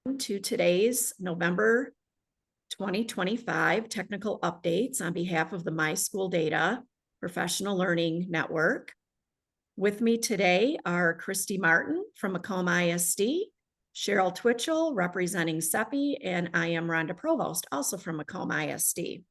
to today's November 2025 technical updates on behalf of the MISchoolData Professional Learning Network. With me today are Christy Martin from Macomb ISD, Cheryl Twitchell representing CEPI, and I am Rhonda Provost, also from Macomb ISD.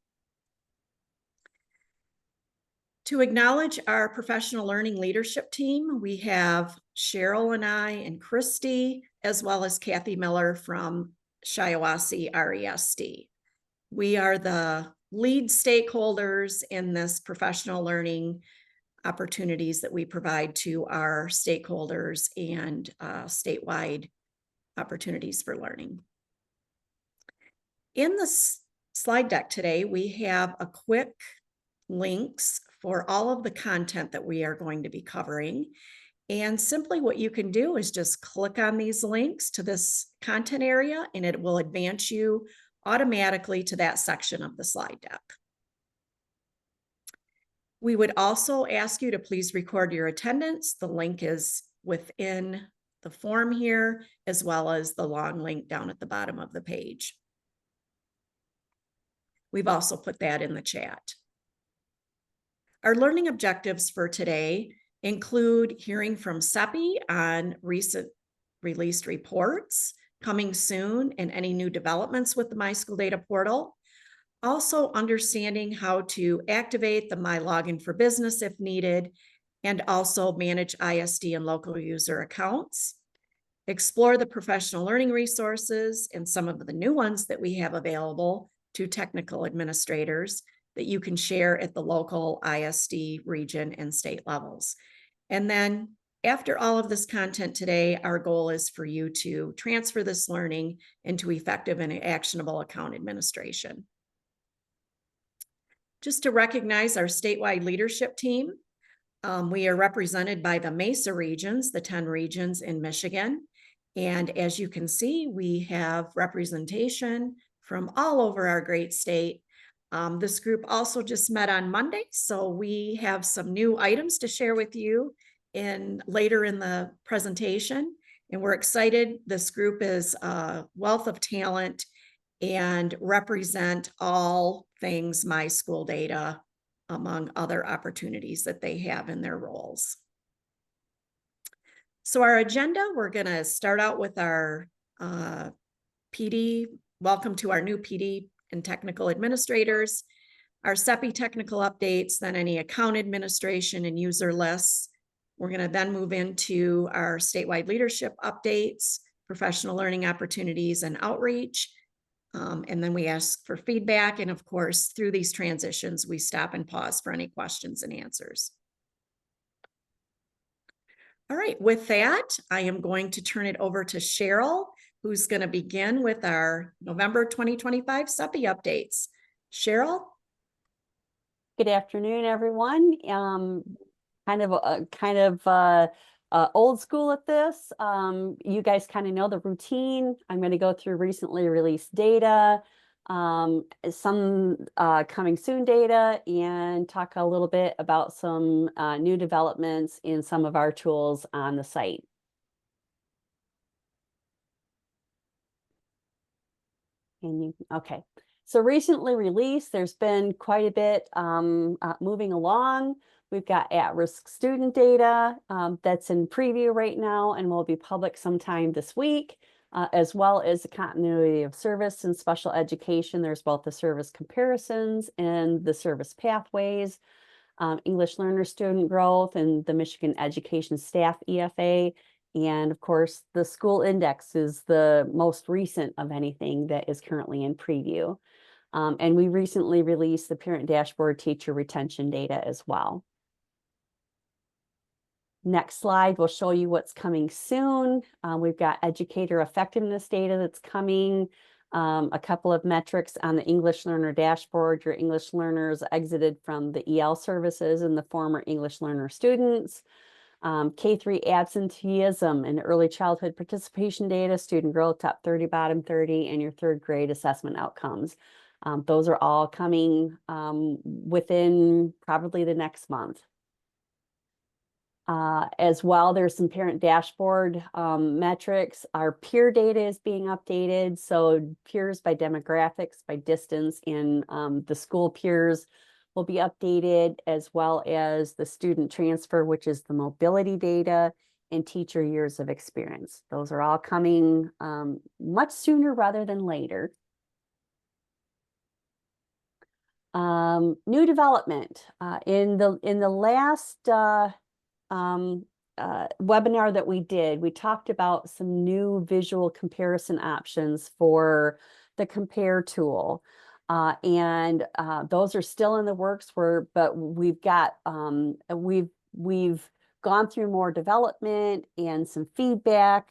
To acknowledge our professional learning leadership team, we have Cheryl and I and Christy, as well as Kathy Miller from Shiawassee RESD. We are the lead stakeholders in this professional learning opportunities that we provide to our stakeholders and statewide opportunities for learning. In this slide deck today, we have a quick links for all of the content that we are going to be covering. And simply what you can do is just click on these links to this content area and it will advance you automatically to that section of the slide deck. We would also ask you to please record your attendance. The link is within the form here, as well as the long link down at the bottom of the page. We've also put that in the chat. Our learning objectives for today include hearing from CEPI on recent released reports, coming soon, and any new developments with the MISchoolData portal. Also understanding how to activate the MyLogin for Business if needed, and also manage ISD and local user accounts. Explore the professional learning resources and some of the new ones that we have available to technical administrators that you can share at the local ISD region and state levels. And then after all of this content today, our goal is for you to transfer this learning into effective and actionable account administration. Just to recognize our statewide leadership team, we are represented by the MESA regions, the 10 regions in Michigan. And as you can see, we have representation from all over our great state. This group also just met on Monday, so we have some new items to share with you later in the presentation. And we're excited. This group is a wealth of talent and represent all things MISchoolData, among other opportunities that they have in their roles. So our agenda, we're going to start out with our PD. Welcome to our new PD and technical administrators, our CEPI technical updates, then any account administration and user lists. We're going to then move into our statewide leadership updates, professional learning opportunities and outreach. And then we ask for feedback. And of course, through these transitions, we stop and pause for any questions and answers. All right, with that, I am going to turn it over to Cheryl, who's going to begin with our November 2025 CEPI updates. Cheryl? Good afternoon, everyone. Kind of old school at this. You guys kind of know the routine. I'm going to go through recently released data, some coming soon data, and talk a little bit about some new developments in some of our tools on the site. Okay, so recently released, there's been quite a bit moving along. We've got at-risk student data that's in preview right now and will be public sometime this week, as well as the continuity of service and special education. There's both the service comparisons and the service pathways, English learner student growth, and the Michigan Education Staff EFA. And of course, the school index is the most recent of anything that is currently in preview. And we recently released the parent dashboard teacher retention data as well. Next slide will show you what's coming soon. We've got educator effectiveness data that's coming, a couple of metrics on the English learner dashboard. Your English learners exited from the EL services and the former English learner students. K-3 absenteeism and early childhood participation data, student growth, top 30, bottom 30, and your third grade assessment outcomes. Those are all coming within probably the next month. As well, there's some parent dashboard metrics. Our peer data is being updated. So peers by demographics, by distance, and the school peers will be updated, as well as the student transfer, which is the mobility data, and teacher years of experience. Those are all coming much sooner rather than later. New development. In the last webinar that we did, we talked about some new visual comparison options for the compare tool. And those are still in the works, but we've got we've gone through more development and some feedback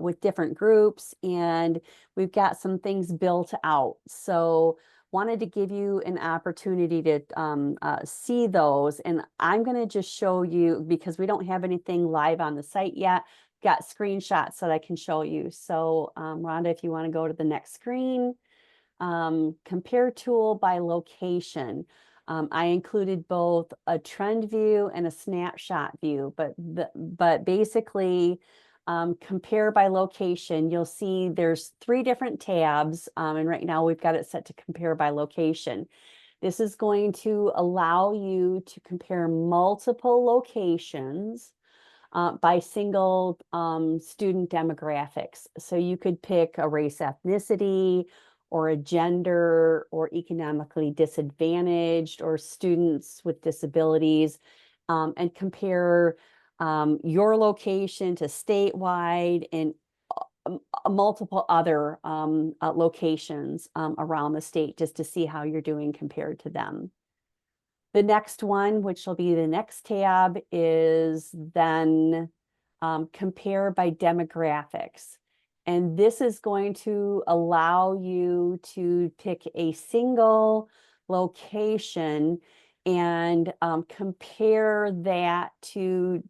with different groups, and we've got some things built out. So wanted to give you an opportunity to see those. And I'm going to just show you, because we don't have anything live on the site yet, got screenshots that I can show you. So Rhonda, if you want to go to the next screen, compare tool by location. I included both a trend view and a snapshot view, but basically compare by location. You'll see there's 3 different tabs, and right now we've got it set to compare by location. This is going to allow you to compare multiple locations by single student demographics. So you could pick a race, ethnicity, or a gender, or economically disadvantaged, or students with disabilities, and compare your location to statewide and multiple other locations around the state, just to see how you're doing compared to them. The next one, which will be the next tab, is then compare by demographics. And this is going to allow you to pick a single location and compare that to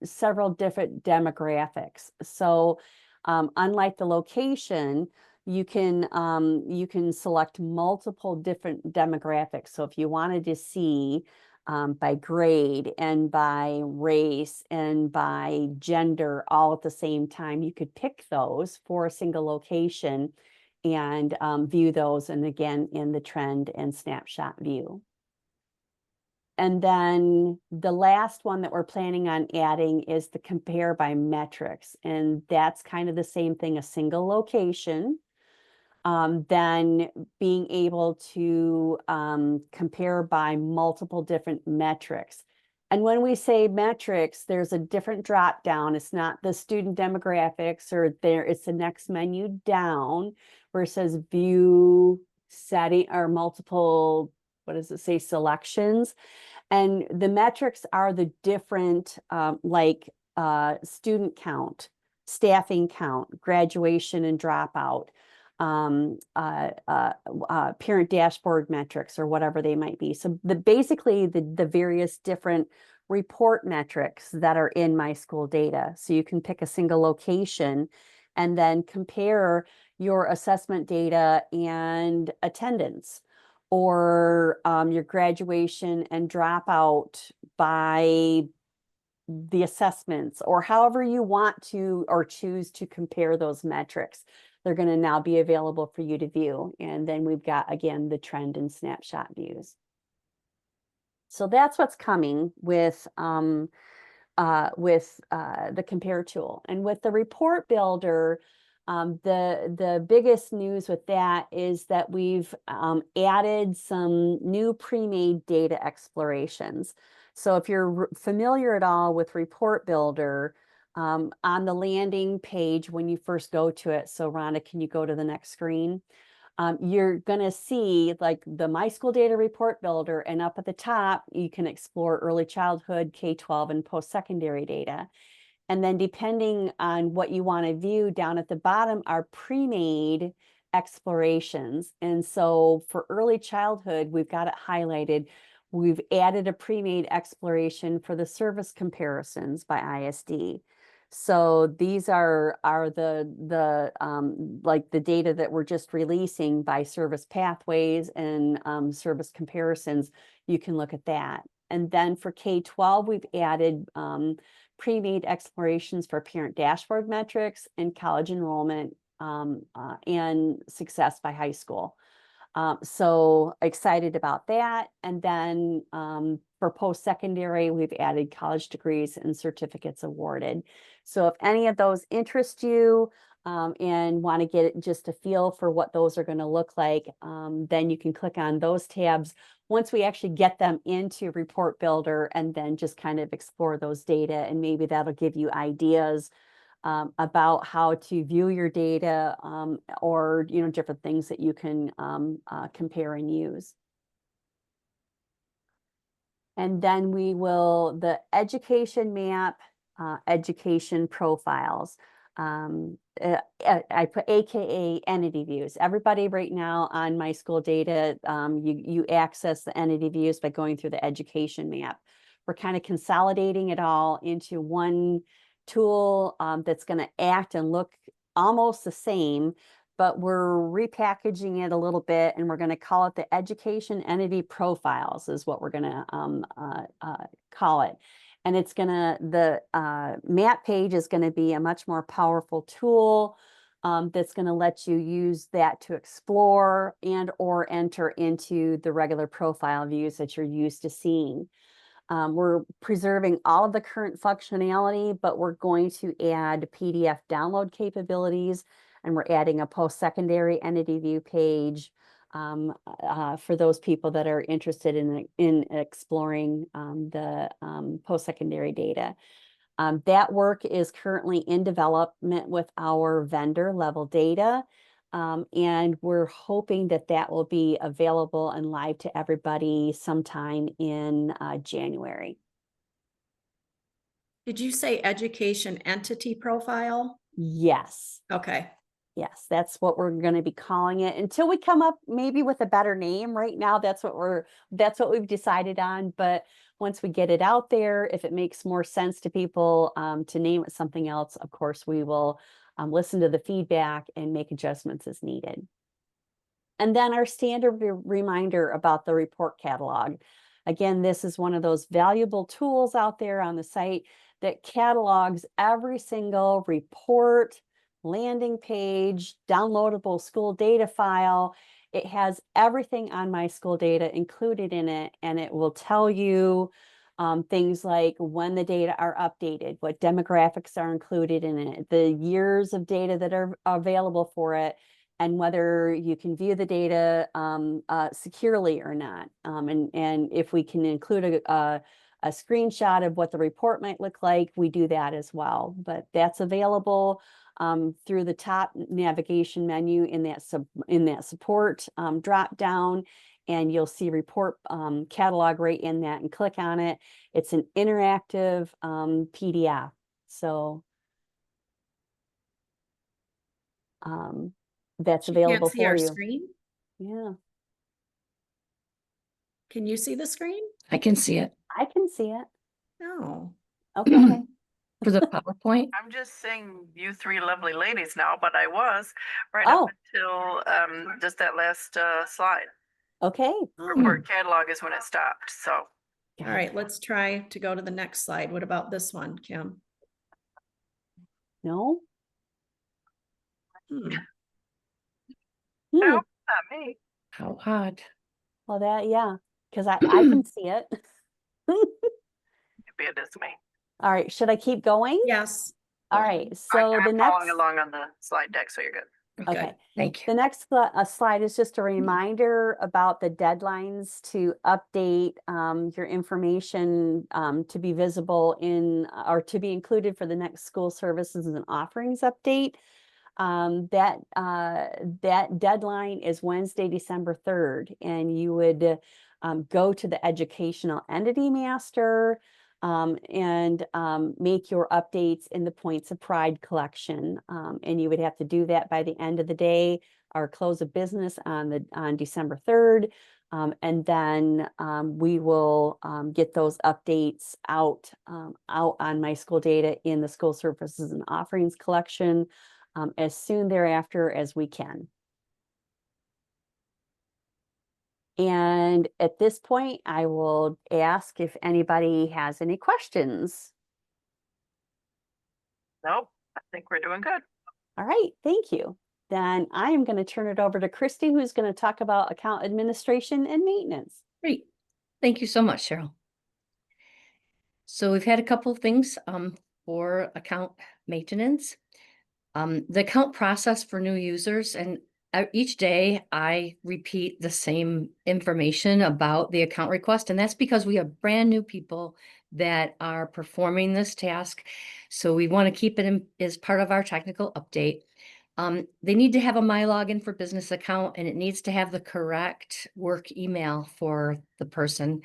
several different demographics. So unlike the location, you can select multiple different demographics. So if you wanted to see by grade and by race and by gender all at the same time, you could pick those for a single location and view those, and again in the trend and snapshot view. And then the last one that we're planning on adding is the compare by metrics. And that's kind of the same thing, a single location, then being able to compare by multiple different metrics. And when we say metrics, there's a different drop down. It's not the student demographics, or it's the next menu down where it says view setting, or multiple, what does it say, selections. And the metrics are the different student count, staffing count, graduation and dropout, parent dashboard metrics, or whatever they might be. So basically the various different report metrics that are in MISchoolData. So you can pick a single location and then compare your assessment data and attendance, or your graduation and dropout by the assessments, or however you want to or choose to compare those metrics. They're going to now be available for you to view. And then we've got, again, the trend and snapshot views. So that's what's coming with the compare tool. And with the report builder, the biggest news with that is that we've added some new pre-made data explorations. So if you're familiar at all with report builder, on the landing page when you first go to it, so Rhonda, can you go to the next screen? You're going to see like the MISchoolData report builder, and up at the top, you can explore early childhood, K-12, and post-secondary data. And then depending on what you want to view, down at the bottom are pre-made explorations. And so for early childhood, we've got it highlighted. We've added a pre-made exploration for the service comparisons by ISD. So these are the like the data that we're just releasing by service pathways and service comparisons. You can look at that. And then for K-12, we've added pre-made explorations for parent dashboard metrics and college enrollment and success by high school. So excited about that. And then for post-secondary, we've added college degrees and certificates awarded. So if any of those interest you and want to get just a feel for what those are going to look like, then you can click on those tabs once we actually get them into Report Builder, and then just kind of explore those data, and maybe that'll give you ideas about how to view your data, or different things that you can compare and use. And then we will, the education map, education profiles. I put AKA entity views. Everybody right now on MISchoolData, you access the entity views by going through the education map. We're kind of consolidating it all into one tool that's going to act and look almost the same, but we're repackaging it a little bit, and we're going to call it the education entity profiles is what we're going to call it. And it's going to, the map page is going to be a much more powerful tool that's going to let you use that to explore and or enter into the regular profile views that you're used to seeing. We're preserving all of the current functionality, but we're going to add PDF download capabilities, and we're adding a post-secondary entity view page for those people that are interested in exploring the post-secondary data. That work is currently in development with our vendor Level Data. And we're hoping that that will be available and live to everybody sometime in January. Did you say education entity profile? Yes. Okay. Yes, that's what we're going to be calling it until we come up maybe with a better name. Right now, that's what we've decided on. But once we get it out there, if it makes more sense to people to name it something else, of course, we will listen to the feedback and make adjustments as needed. And then our standard reminder about the report catalog. Again, this is one of those valuable tools out there on the site that catalogs every single report, landing page, downloadable school data file. It has everything on MISchoolData included in it, and it will tell you things like when the data are updated, what demographics are included in it, the years of data that are available for it, and whether you can view the data securely or not. And if we can include a screenshot of what the report might look like, we do that as well. But that's available through the top navigation menu in that support drop down, and you'll see report catalog right in that, and click on it. It's an interactive PDF. So that's available Can't see for our you. screen? Yeah, Can you see the screen? I can see it. I can see it. No. Okay. For the PowerPoint. I'm just seeing you three lovely ladies now, but I was right Oh. up until just that last slide. Okay. Report catalog is when it stopped. So All right, let's try to go to the next slide. What about this one, Kim? No. Hmm. no, not me. How odd. Well, that, yeah, because I can see it. Maybe it is me. All right. Should I keep going? Yes. All right. So I'm the following next. along on the slide deck, so you're good. Okay. Good. Thank you. The next slide is just a reminder about the deadlines to update your information to be visible in or to be included for the next school services and offerings update. That deadline is Wednesday, December 3rd, and you would go to the educational entity master and make your updates in the Points of Pride collection. And you would have to do that by the end of the day or close of business on December 3rd. And then we will get those updates out on MISchoolData in the school services and offerings collection as soon thereafter as we can. And at this point, I will ask if anybody has any questions. Nope, I think we're doing good. All right, thank you. Then I am going to turn it over to Christy, who's going to talk about account administration and maintenance. Great. Thank you so much, Cheryl. So we've had a couple of things for account maintenance. The account process for new users, and each day I repeat the same information about the account request, and that's because we have brand new people that are performing this task. So we want to keep it in as part of our technical update. They need to have a MyLogin for Business account, and it needs to have the correct work email for the person.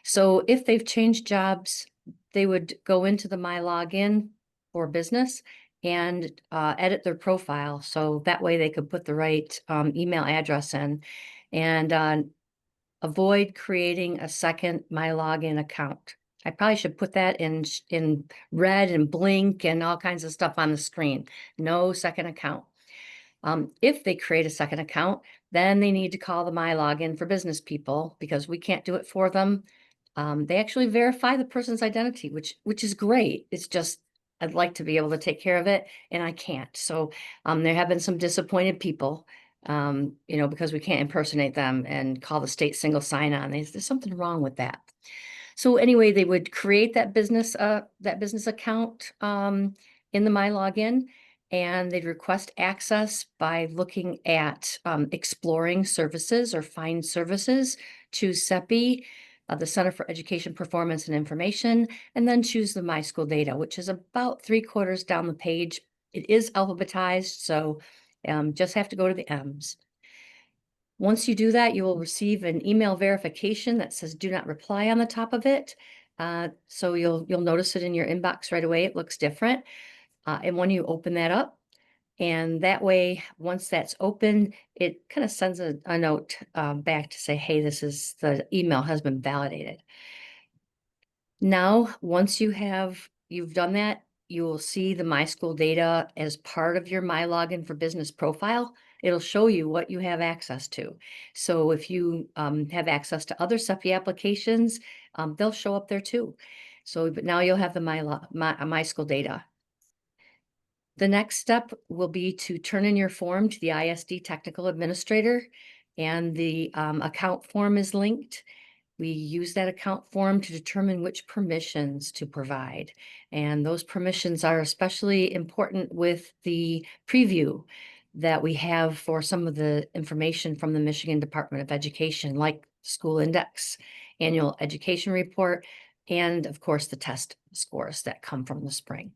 So if they've changed jobs, they would go into the MyLogin for Business and edit their profile. So that way they could put the right email address in, and avoid creating a second MyLogin account. I probably should put that in red and blink and all kinds of stuff on the screen. No second account. If they create a second account, then they need to call the MyLogin for Business people, because we can't do it for them. They actually verify the person's identity, which is great. It's just I'd like to be able to take care of it, and I can't. So there have been some disappointed people, because we can't impersonate them and call the state single sign-on. There's something wrong with that. So anyway, they would create that business account in the MyLogin, and they'd request access by looking at exploring services or find services, choose CEPI, the Center for Education Performance and Information, and then choose the MISchoolData, which is about 3/4 down the page. It is alphabetized, so just have to go to the M's. Once you do that, you will receive an email verification that says "Do not reply" on the top of it. So you'll notice it in your inbox right away. It looks different. And when you open that up, and that way, once that's open, it kind of sends a note back to say, hey, the email has been validated. Now, once you've done that, you will see the MISchoolData as part of your MyLogin for Business profile. It'll show you what you have access to. So if you have access to other CEPI applications, they'll show up there too. So, but now you'll have the MISchoolData. The next step will be to turn in your form to the ISD Technical Administrator, and the account form is linked. We use that account form to determine which permissions to provide. And those permissions are especially important with the preview that we have for some of the information from the Michigan Department of Education, like School Index, Annual Education Report, and of course the test scores that come from the spring.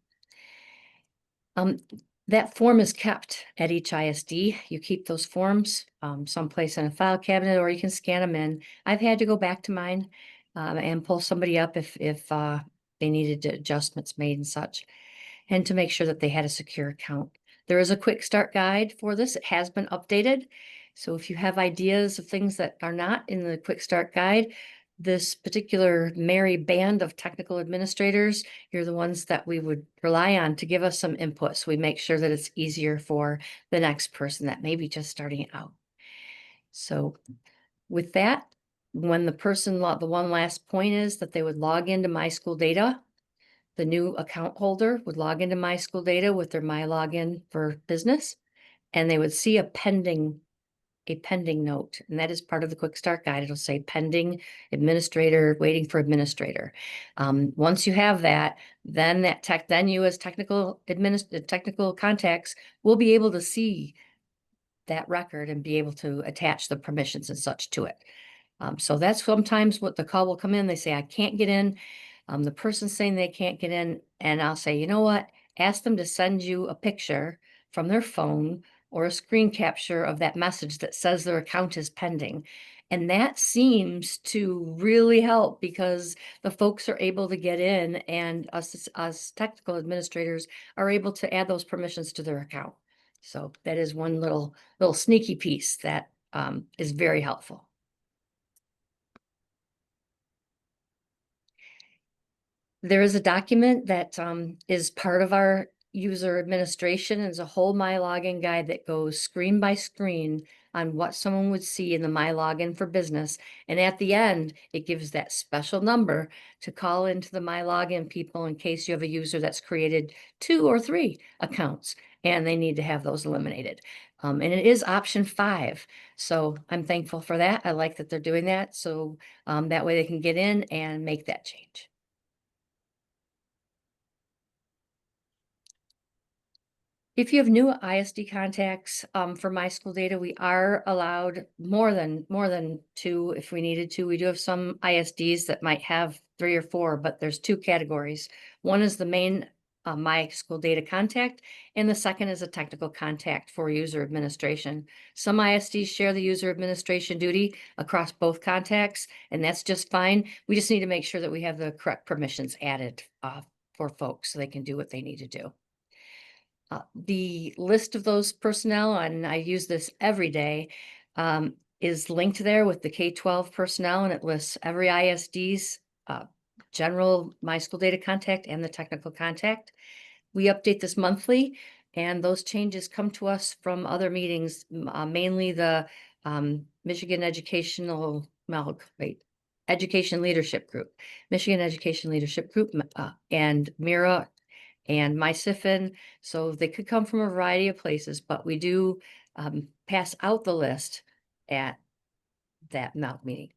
That form is kept at each ISD. You keep those forms someplace in a file cabinet, or you can scan them in. I've had to go back to mine and pull somebody up if they needed adjustments made and such, and to make sure that they had a secure account. There is a quick start guide for this. It has been updated. So if you have ideas of things that are not in the quick start guide, this particular merry band of technical administrators, you're the ones that we would rely on to give us some input, so we make sure that it's easier for the next person that may be just starting out. So with that, when the one last point is that they would log into MISchoolData, the new account holder would log into MISchoolData with their MyLogin for Business, and they would see a pending note, and that is part of the quick start guide. It'll say pending administrator, waiting for administrator. Once you have that, then you as technical contacts will be able to see that record and be able to attach the permissions and such to it. So that's sometimes what the call will come in. They say, I can't get in. The person's saying they can't get in, and I'll say, you know what? Ask them to send you a picture from their phone or a screen capture of that message that says their account is pending. And that seems to really help, because the folks are able to get in, and us technical administrators are able to add those permissions to their account. So that is one little sneaky piece that is very helpful. There is a document that is part of our user administration. It's a whole MyLogin guide that goes screen by screen on what someone would see in the My Login for Business. And at the end, it gives that special number to call into the My Login people in case you have a user that's created 2 or 3 accounts and they need to have those eliminated. And it is option 5. So I'm thankful for that. I like that they're doing that. So that way they can get in and make that change. If you have new ISD contacts for MISchoolData, we are allowed more than 2 if we needed to. We do have some ISDs that might have 3 or 4, but there's 2 categories. One is the main MISchoolData contact, and the second is a technical contact for user administration. Some ISDs share the user administration duty across both contacts, and that's just fine. We just need to make sure that we have the correct permissions added for folks so they can do what they need to do. The list of those personnel, and I use this every day, is linked there with the K-12 personnel, and it lists every ISD's general MISchoolData contact and the technical contact. We update this monthly, and those changes come to us from other meetings, mainly the Michigan Education Leadership Group, Michigan Education Leadership Group, and MIRA and MySiffin. So they could come from a variety of places, but we do pass out the list at that MOUT meeting.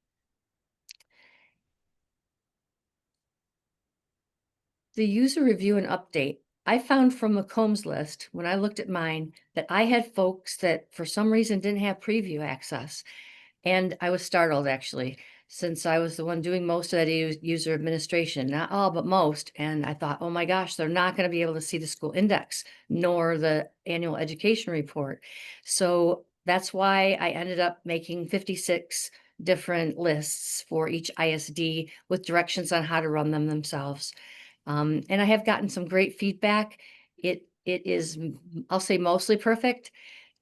The user review and update. I found from the Combs list, when I looked at mine, that I had folks that for some reason didn't have preview access. And I was startled, actually, since I was the one doing most of that user administration, not all, but most. And I thought, oh my gosh, they're not going to be able to see the school index nor the annual education report. So that's why I ended up making 56 different lists for each ISD with directions on how to run them themselves. And I have gotten some great feedback. It is, I'll say, mostly perfect.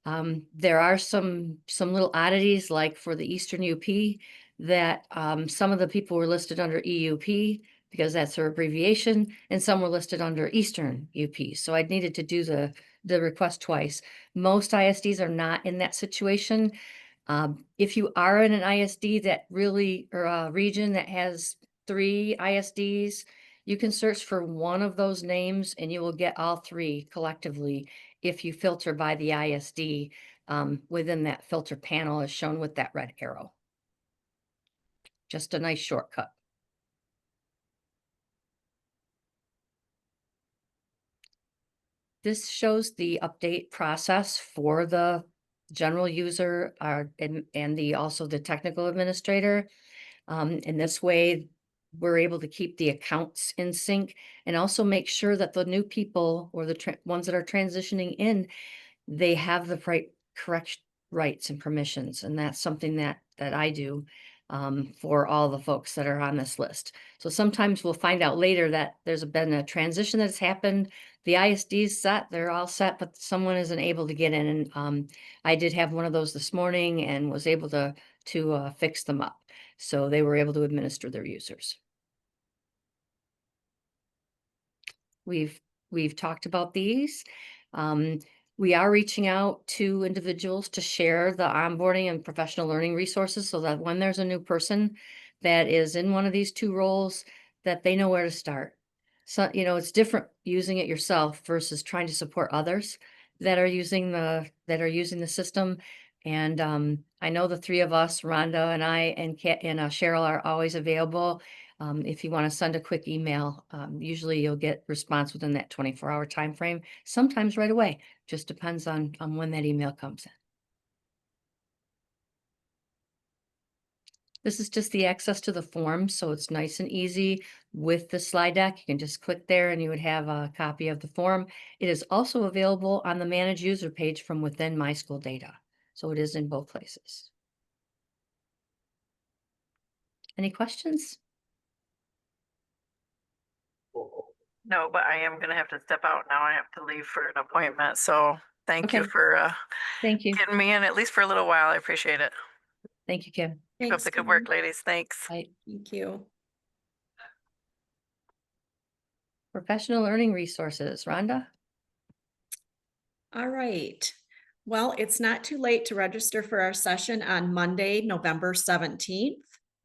There are some little oddities, like for the Eastern UP, that some of the people were listed under EUP because that's their abbreviation, and some were listed under Eastern UP. So I needed to do the request twice. Most ISDs are not in that situation. If you are in an ISD that really, or a region that has 3 ISDs, you can search for one of those names and you will get all 3 collectively if you filter by the ISD within that filter panel as shown with that red arrow. Just a nice shortcut. This shows the update process for the general user and also the technical administrator. In this way, we're able to keep the accounts in sync and also make sure that the new people or the ones that are transitioning in, they have the correct rights and permissions. And that's something that I do for all the folks that are on this list. So sometimes we'll find out later that there's been a transition that's happened. The ISD's set, they're all set, but someone isn't able to get in. And I did have one of those this morning and was able to fix them up. So they were able to administer their users. We've talked about these. We are reaching out to individuals to share the onboarding and professional learning resources so that when there's a new person that is in one of these 2 roles, that they know where to start. So, it's different using it yourself versus trying to support others that are using the system. And I know the 3 of us, Rhonda and I and Cheryl, are always available. If you want to send a quick email, usually you'll get response within that 24-hour time frame, sometimes right away. Just depends on when that email comes in. This is just the access to the form, so it's nice and easy with the slide deck. You can just click there and you would have a copy of the form. It is also available on the Manage User page from within MISchoolData, so it is in both places. Any questions? No, but I am gonna have to step out now. I have to leave for an appointment. So thank you Okay. for Thank you. getting me in at least for a little while. I appreciate it. Thank you, Kim. Keep up Thanks, the good Kim. work, ladies. Thanks. Bye. Thank you. Professional learning resources, Rhonda? All right. Well, it's not too late to register for our session on Monday, November 17th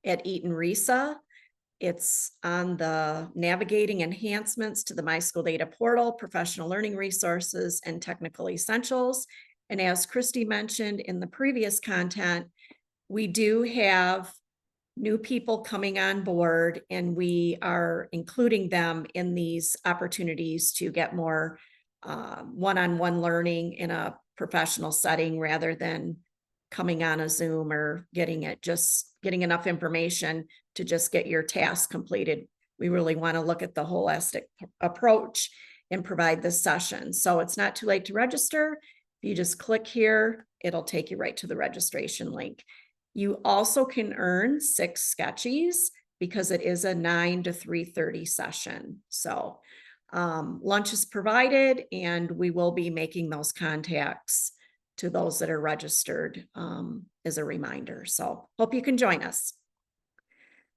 at Eaton Risa. It's on the Navigating Enhancements to the MISchoolData Portal, Professional Learning Resources, and Technical Essentials. And as Christy mentioned in the previous content, we do have new people coming on board, and we are including them in these opportunities to get more one-on-one learning in a professional setting rather than coming on a Zoom or getting enough information to just get your task completed. We really want to look at the holistic approach and provide this session. So it's not too late to register. If you just click here, it'll take you right to the registration link. You also can earn 6 sketchies because it is a 9 to 3:30 session. So lunch is provided, and we will be making those contacts to those that are registered as a reminder. So hope you can join us.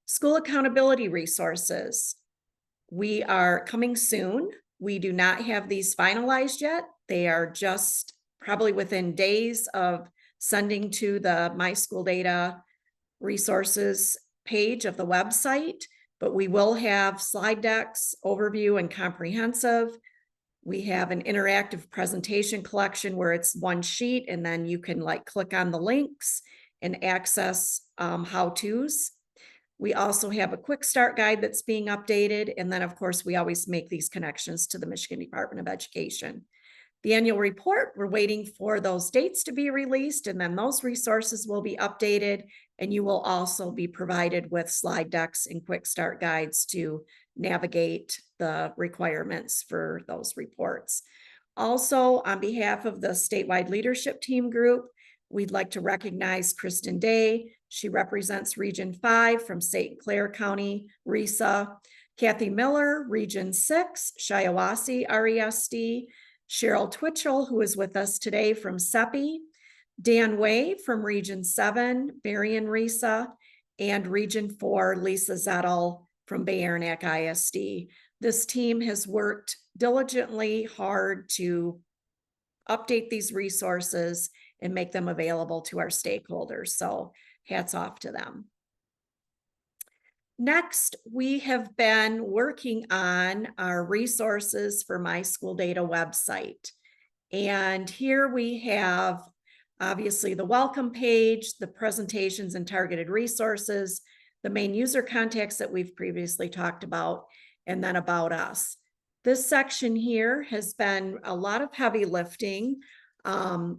School accountability resources. We are coming soon. We do not have these finalized yet. They are just probably within days of sending to the MISchoolData resources page of the website, but we will have slide decks, overview, and comprehensive. We have an interactive presentation collection where it's one sheet, and then you can click on the links and access how-tos. We also have a quick start guide that's being updated. And then of course, we always make these connections to the Michigan Department of Education. The annual report, we're waiting for those dates to be released, and then those resources will be updated, and you will also be provided with slide decks and quick start guides to navigate the requirements for those reports. Also, on behalf of the statewide leadership team group, we'd like to recognize Kristen Day. She represents Region 5 from St. Clair County, RISA. Kathy Miller, Region 6, Shiawassee, RESD. Cheryl Twitchell, who is with us today from SEPI, Dan Way from Region 7, Berrien RISA, and Region 4, Lisa Zettel from Bayernack ISD. This team has worked diligently hard to update these resources and make them available to our stakeholders. So hats off to them. Next, we have been working on our resources for MISchoolData website. And here we have obviously the welcome page, the presentations and targeted resources, the main user contacts that we've previously talked about, and then about us. This section here has been a lot of heavy lifting.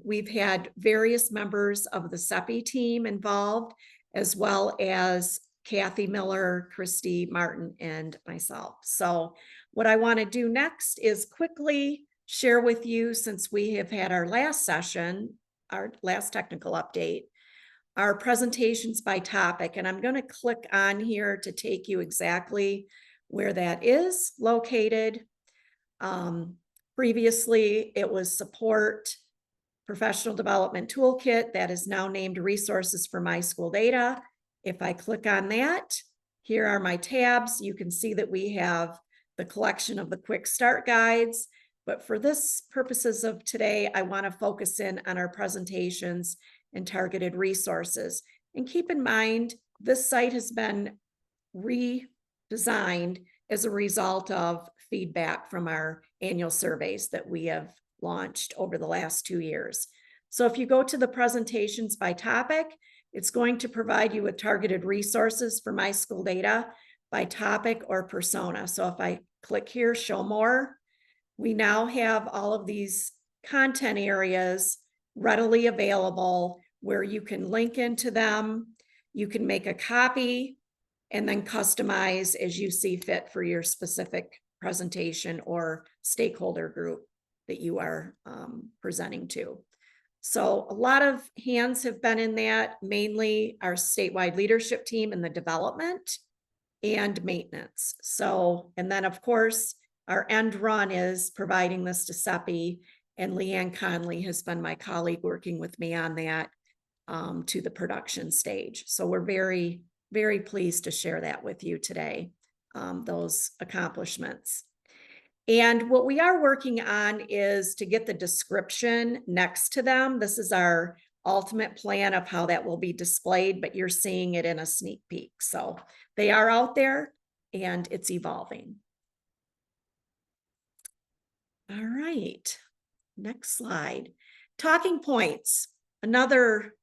We've had various members of the SEPI team involved, as well as Kathy Miller, Christy Martin, and myself. So what I want to do next is quickly share with you, since we have had our last session, our last technical update, our presentations by topic. And I'm going to click on here to take you exactly where that is located. Previously, it was support professional development toolkit. That is now named resources for MISchoolData. If I click on that, here are my tabs. You can see that we have the collection of the quick start guides. But for this purposes of today, I want to focus in on our presentations and targeted resources. And keep in mind, this site has been redesigned as a result of feedback from our annual surveys that we have launched over the last 2 years. So if you go to the presentations by topic, it's going to provide you with targeted resources for MISchoolData by topic or persona. So if I click here, show more, we now have all of these content areas readily available where you can link into them, you can make a copy, and then customize as you see fit for your specific presentation or stakeholder group that you are presenting to. So a lot of hands have been in that, mainly our statewide leadership team in the development and maintenance. So, and then of course, our end run is providing this to SEPI, and Leanne Conley has been my colleague working with me on that to the production stage. So we're very, very pleased to share that with you today, those accomplishments. And what we are working on is to get the description next to them. This is our ultimate plan of how that will be displayed, but you're seeing it in a sneak peek. So they are out there and it's evolving. All right, next slide. Talking points, another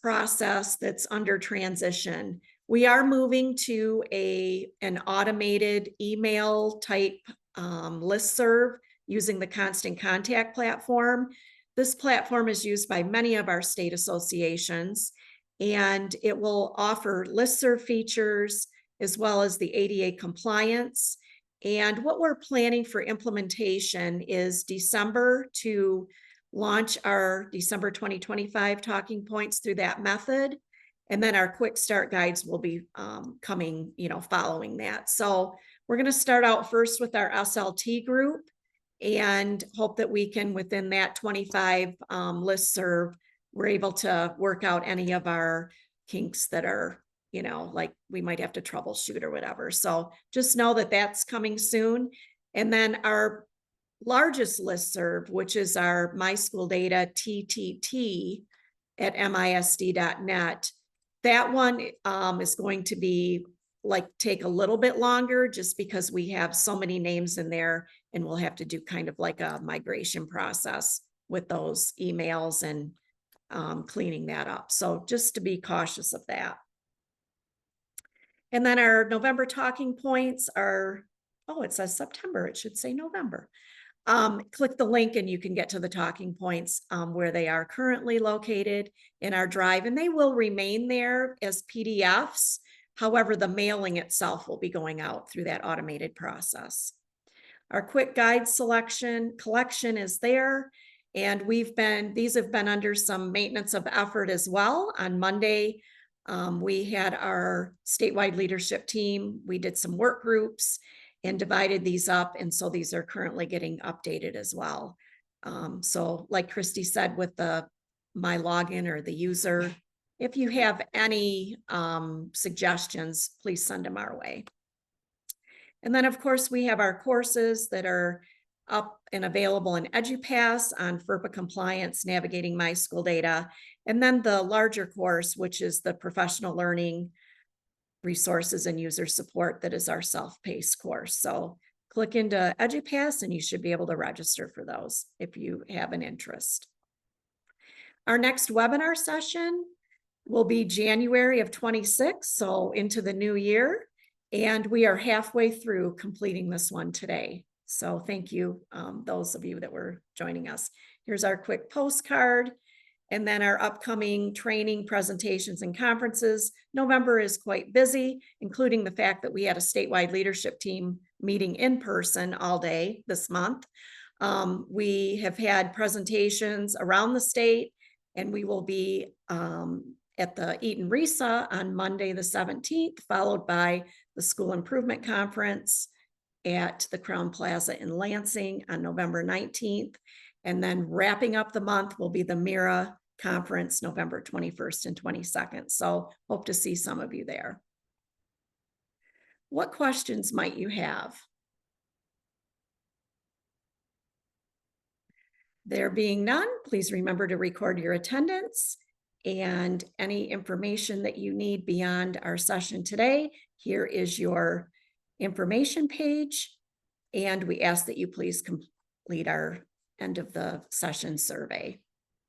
process that's under transition. We are moving to an automated email type listserv using the Constant Contact platform. This platform is used by many of our state associations, and it will offer listserv features as well as the ADA compliance. And what we're planning for implementation is December to launch our December 2025 talking points through that method. And then our quick start guides will be coming, following that. So we're going to start out first with our SLT group and hope that we can, within that 25 listserv, we're able to work out any of our kinks that are, like we might have to troubleshoot or whatever. So just know that that's coming soon. And then our largest listserv, which is our MISchoolData TTT at MISD.net. That one is going to be take a little bit longer just because we have so many names in there, and we'll have to do kind of like a migration process with those emails and cleaning that up. So just to be cautious of that. And then our November talking points are, oh, it says September. It should say November. Click the link and you can get to the talking points where they are currently located in our drive, and they will remain there as PDFs. However, the mailing itself will be going out through that automated process. Our quick guide collection is there, and these have been under some maintenance of effort as well. On Monday, we had our statewide leadership team. We did some work groups and divided these up. And so these are currently getting updated as well. So like Christy said, with my login or the user, if you have any suggestions, please send them our way. And then of course we have our courses that are up and available in EduPass on FERPA compliance, navigating MISchoolData, and then the larger course, which is the professional learning resources and user support, that is our self-paced course. So click into EduPass and you should be able to register for those if you have an interest. Our next webinar session will be January of 26, so into the new year. And we are halfway through completing this one today. So thank you, those of you that were joining us. Here's our quick postcard. And then our upcoming training, presentations, and conferences. November is quite busy, including the fact that we had a statewide leadership team meeting in person all day this month. We have had presentations around the state, and we will be at the Eaton RESA on Monday the 17th, followed by the School Improvement Conference at the Crown Plaza in Lansing on November 19th. And then wrapping up the month will be the MIRA conference, November 21st and 22nd. So hope to see some of you there. What questions might you have? There being none, please remember to record your attendance and any information that you need beyond our session today. Here is your information page, and we ask that you please complete our end of the session survey,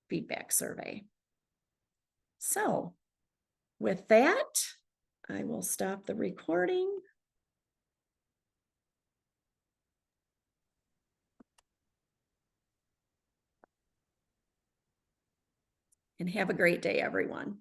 feedback survey. So with that, I will stop the recording. And have a great day, everyone.